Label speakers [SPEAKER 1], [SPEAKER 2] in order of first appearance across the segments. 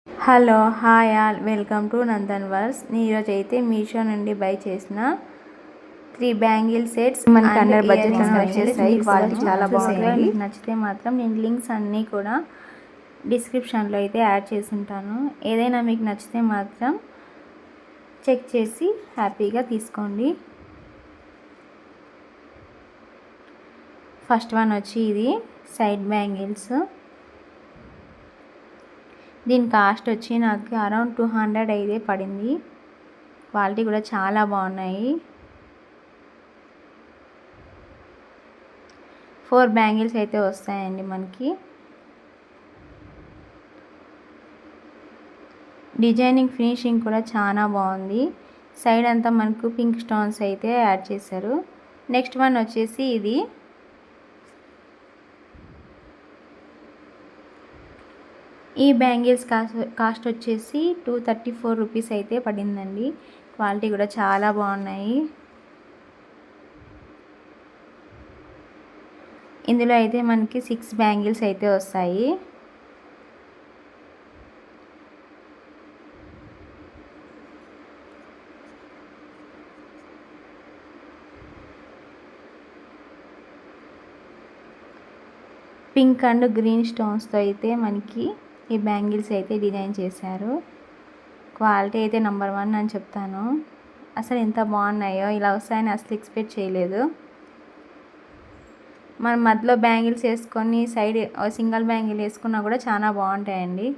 [SPEAKER 1] Hello hi all welcome to Nandan verse. నేను ఈరోజు అయితే మీషో నుండి బై చేసిన 3 బ్యాంగిల్ సెట్స్ మనకి అండర్ బడ్జెట్లో వచ్చేసాయి. క్వాలిటీ చాలా బాగుంది. మీకు నచ్చితే మాత్రం నేను లింక్స్ అన్నీ కూడా డిస్క్రిప్షన్లో అయితే యాడ్ చేసి ఉంటాను. ఏదైనా మీకు నచ్చితే మాత్రం చెక్ చేసి హ్యాపీగా తీసుకోండి. ఫస్ట్ వన్ వచ్చి ఇది సైడ్ బ్యాంగిల్స్. దీని కాస్ట్ వచ్చి నాకు అరౌండ్ 200 అయితే పడింది. క్వాలిటీ కూడా చాలా బాగున్నాయి. 4 బ్యాంగిల్స్ అయితే వస్తాయండి మనకి. డిజైనింగ్ ఫినిషింగ్ కూడా చాలా బాగుంది. సైడ్ అంతా మనకు పింక్ స్టోన్స్ అయితే యాడ్ చేశారు. నెక్స్ట్ వన్ వచ్చేసి ఇది ఈ బ్యాంగిల్స్ కాస్ట్ వచ్చేసి 234 రూపీస్ అయితే పడిందండి. క్వాలిటీ కూడా చాలా బాగున్నాయి. ఇందులో అయితే మనకి 6 బ్యాంగిల్స్ అయితే వస్తాయి. పింక్ అండ్ గ్రీన్ స్టోన్స్తో అయితే మనకి ఈ బ్యాంగిల్స్ అయితే డిజైన్ చేశారు. క్వాలిటీ అయితే నెంబర్ 1 అని చెప్తాను. అసలు ఎంత బాగున్నాయో, ఇలా వస్తాయని అసలు ఎక్స్పెక్ట్ చేయలేదు. మనం మధ్యలో బ్యాంగిల్స్ వేసుకొని సైడ్ సింగిల్ బ్యాంగిల్ వేసుకున్నా కూడా చాలా బాగుంటాయండి.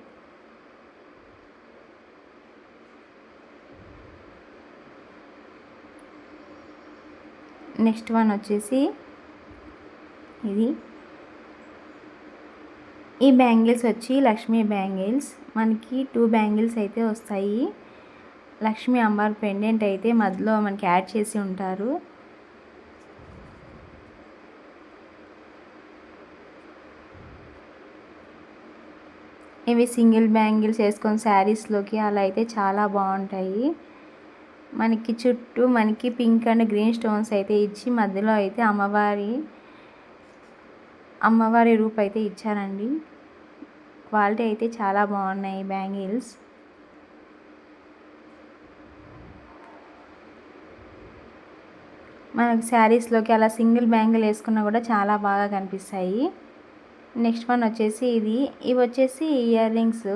[SPEAKER 1] నెక్స్ట్ వన్ వచ్చేసి ఇది. ఈ బ్యాంగిల్స్ వచ్చి లక్ష్మీ బ్యాంగిల్స్. మనకి 2 బ్యాంగిల్స్ అయితే వస్తాయి. లక్ష్మీ అమ్మవారి పెండెంట్ అయితే మధ్యలో మనకి యాడ్ చేసి ఉంటారు. ఇవి సింగిల్ బ్యాంగిల్స్ వేసుకొని శారీస్లోకి అలా అయితే చాలా బాగుంటాయి. మనకి చుట్టూ మనకి పింక్ అండ్ గ్రీన్ స్టోన్స్ అయితే ఇచ్చి మధ్యలో అయితే అమ్మవారి రూప్ అయితే ఇచ్చారండి. క్వాలిటీ అయితే చాలా బాగున్నాయి బ్యాంగిల్స్. మనకి శారీస్లోకి అలా సింగిల్ బ్యాంగిల్ వేసుకున్నా కూడా చాలా బాగా కనిపిస్తాయి. నెక్స్ట్ వన్ వచ్చేసి ఇవి వచ్చేసి ఇయర్ రింగ్స్.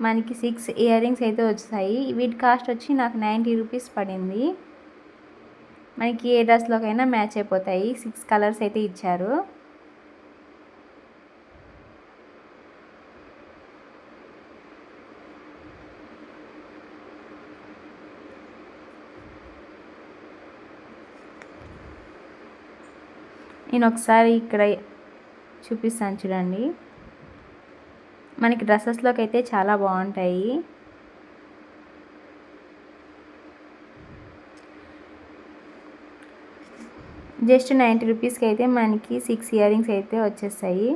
[SPEAKER 1] మనకి 6 ఇయర్ రింగ్స్ అయితే వచ్చాయి. వీటి కాస్ట్ వచ్చి నాకు 90 రూపీస్ పడింది. మనకి ఏ డ్రెస్లోకైనా మ్యాచ్ అయిపోతాయి. 6 కలర్స్ అయితే ఇచ్చారు. నేను ఒకసారి ఇక్కడ చూపిస్తాను చూడండి. మనకి డ్రెస్సెస్లోకి అయితే చాలా బాగుంటాయి. జస్ట్ 90 రూపీస్కి అయితే మనకి 6 ఇయర్ రింగ్స్ అయితే వచ్చేస్తాయి.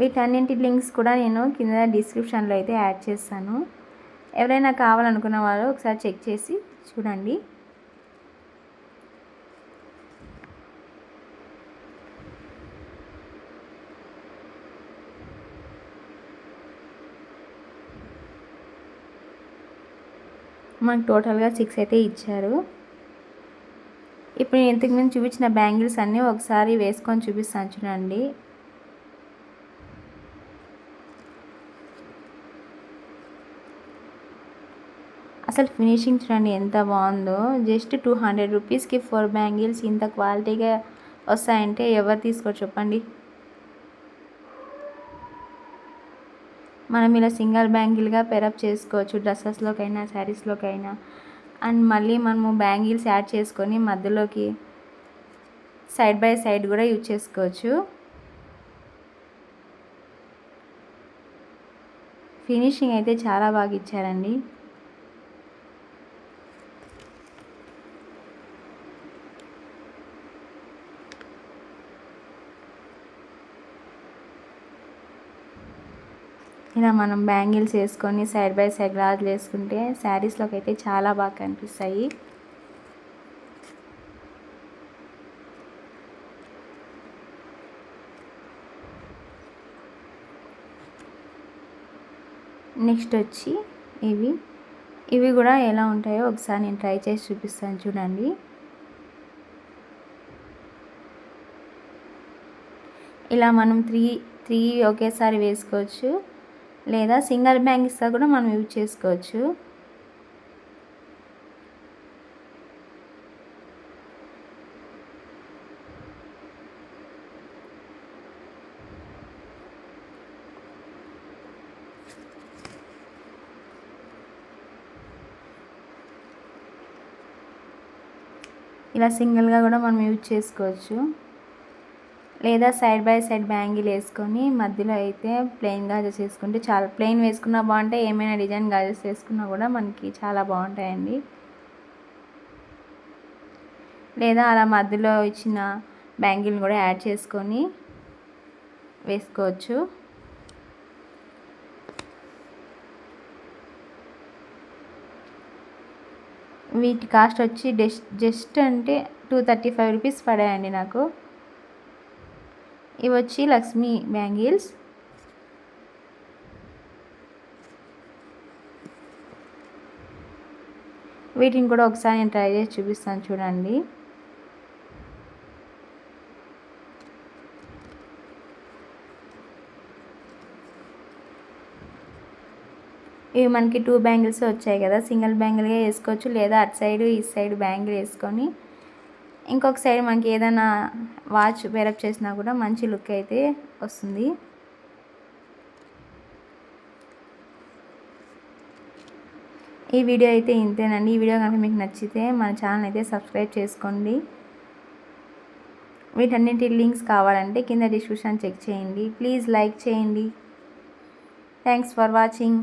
[SPEAKER 1] వీటన్నింటి లింక్స్ కూడా నేను కింద డిస్క్రిప్షన్లో అయితే యాడ్ చేస్తాను. ఎవరైనా కావాలనుకున్న వాళ్ళు ఒకసారి చెక్ చేసి చూడండి. మనకు టోటల్గా 6 అయితే ఇచ్చారు. ఇప్పుడు నేను ఇంతకుముందు చూపించిన బ్యాంగిల్స్ అన్నీ ఒకసారి వేసుకొని చూపిస్తాను చూడండి. అసలు ఫినిషింగ్ చూడండి ఎంత బాగుందో. జస్ట్ 200 రూపీస్కి 4 బ్యాంగిల్స్ ఇంత క్వాలిటీగా వస్తాయంటే ఎవరు తీసుకోరు చెప్పండి. మనం ఇలా సింగిల్ బ్యాంగిల్గా పెరప్ చేసుకోవచ్చు డ్రెస్సెస్లోకైనా శారీస్లోకైనా. అండ్ మళ్ళీ మనము బ్యాంగిల్స్ యాడ్ చేసుకొని మధ్యలోకి సైడ్ బై సైడ్ కూడా యూజ్ చేసుకోవచ్చు. ఫినిషింగ్ అయితే చాలా బాగా ఇచ్చారండి. ఇలా మనం బ్యాంగిల్స్ వేసుకొని సైడ్ బై సైడ్ గాజులు వేసుకుంటే శారీస్లోకి అయితే చాలా బాగా కనిపిస్తాయి. నెక్స్ట్ వచ్చి ఇవి కూడా ఎలా ఉంటాయో ఒకసారి నేను ట్రై చేసి చూపిస్తాను చూడండి. ఇలా మనం త్రీ ఒకేసారి వేసుకోవచ్చు, లేదా సింగిల్ బ్యాంగిల్స్గా కూడా మనం యూజ్ చేసుకోవచ్చు. ఇలా సింగిల్గా కూడా మనం యూజ్ చేసుకోవచ్చు, లేదా సైడ్ బై సైడ్ బ్యాంగిల్ వేసుకొని మధ్యలో అయితే ప్లెయిన్ గాజెస్ వేసుకుంటే చాలా, ప్లెయిన్ వేసుకున్నా బాగుంటాయి, ఏమైనా డిజైన్ గాజెస్ వేసుకున్నా కూడా మనకి చాలా బాగుంటాయండి. లేదా అలా మధ్యలో ఇచ్చిన బ్యాంగిల్ కూడా యాడ్ చేసుకొని వేసుకోవచ్చు. వీటి కాస్ట్ వచ్చి జస్ట్ అంటే 235 రూపీస్ పడాయండి నాకు. ఇవి వచ్చి లక్ష్మీ బ్యాంగిల్స్. వీటిని కూడా ఒకసారి నేను ట్రై చేసి చూపిస్తాను చూడండి. ఇవి మనకి 2 బ్యాంగిల్స్ వచ్చాయి కదా, సింగిల్ బ్యాంగిల్గా వేసుకోవచ్చు, లేదా అటు సైడ్ ఈ సైడ్ బ్యాంగిల్ వేసుకొని ఇంకొక సైడ్ మనకి ఏదైనా వాచ్ వేరప్ చేసినా కూడా మంచి లుక్ అయితే వస్తుంది. ఈ వీడియో అయితే ఇంతేనండి. ఈ వీడియో కనుక మీకు నచ్చితే మన ఛానల్ అయితే సబ్స్క్రైబ్ చేసుకోండి. వీటన్నింటి లింక్స్ కావాలంటే కింద డిస్క్రిప్షన్ చెక్ చేయండి. ప్లీజ్ లైక్ చేయండి. Thanks for watching.